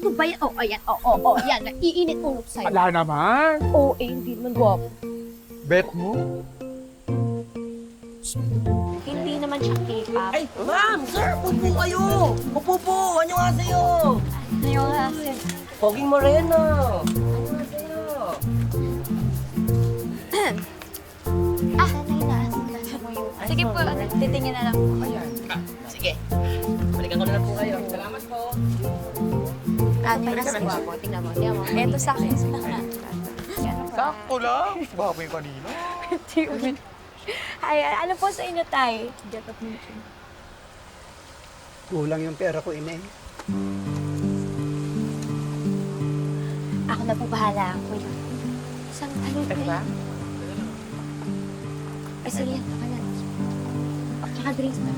Ano ba yan? Oh, ayan. Yan. Naiinit ulo sa'yo. Wala naman. Oo, hindi naman gwapo. Bet mo? Hindi naman siya K-pop. Ay, ma'am, sir, upo kayo. Upo po, ano nga sa'yo? Ano nga, sir? Poging Moreno. Ano nga sa'yo? Sanay na. Sige po, titingin na lang po. Sige, balikan ko na lang po kayo. Salamat po. Mas gwapo. Tingnan mo. Eto sa akin. Sakto lang. Baka mo yung kanina. Ay, ano po sa inyo, Tay? Kulang yung pera ko, ine. Ako na po bahala. Wait. Isang ano ba? Diba? Ay, sige, yan. Baka na. Tsaka drinks na.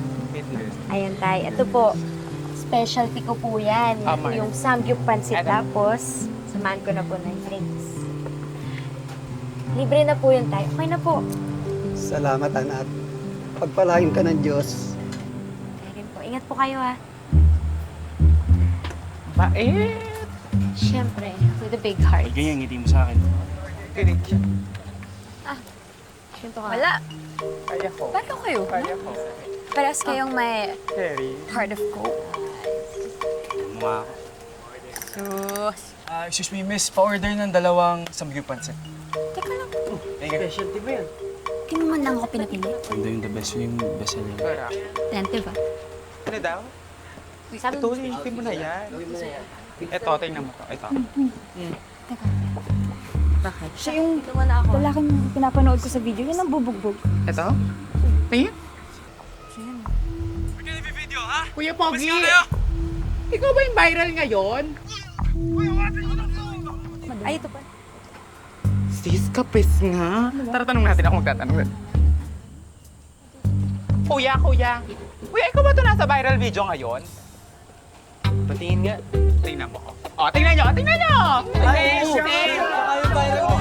Ayan, Tay. Ito po. Specialty ko po yan. Tama. Yung samgyup pansit. Ano? Tapos, samahan ko na po ng drinks. Libre na po yun, Tay. Okay na po. Salamat, anak. Pagpalain ka ng Diyos. Kaya rin po. Ingat po kayo, ha. Bait. Siyempre, with a big heart. Ganyan, ngiti mo sa akin. Kinig siya. Siyempre ka. Wala. Kaya ko. Paano kayo? Kaya ko. Parehas kayong may Harry. heart of gold. Mukha ako. Sus. Excuse me, miss. Pa-order ng dalawang samgyupansit. Teka lang. Thank you. Specialty ba yan? Di mo man lang ako pinapili. Ando yung the best seller. Kaya. Attentive, ah. Ano daw? Sabi Ito, hindi mo na yan. Ito, tingnan mo to. Ito. bakit? Siya yung lalaking pinapanood ko sa video. Yan ang bubugbog. Ito? Tingin? Video, ha? Kuya Pogi! Ikaw ba yung viral ngayon? Ay, ito pa. Sis, kapis nga. Tara, tanong natin ako magtatanong. Kuya. Kuya, ikaw ba ito nasa viral video ngayon? Patingin nga. Tingnan mo ko. O, tingnan nyo! Ay, Sis! kayo viral.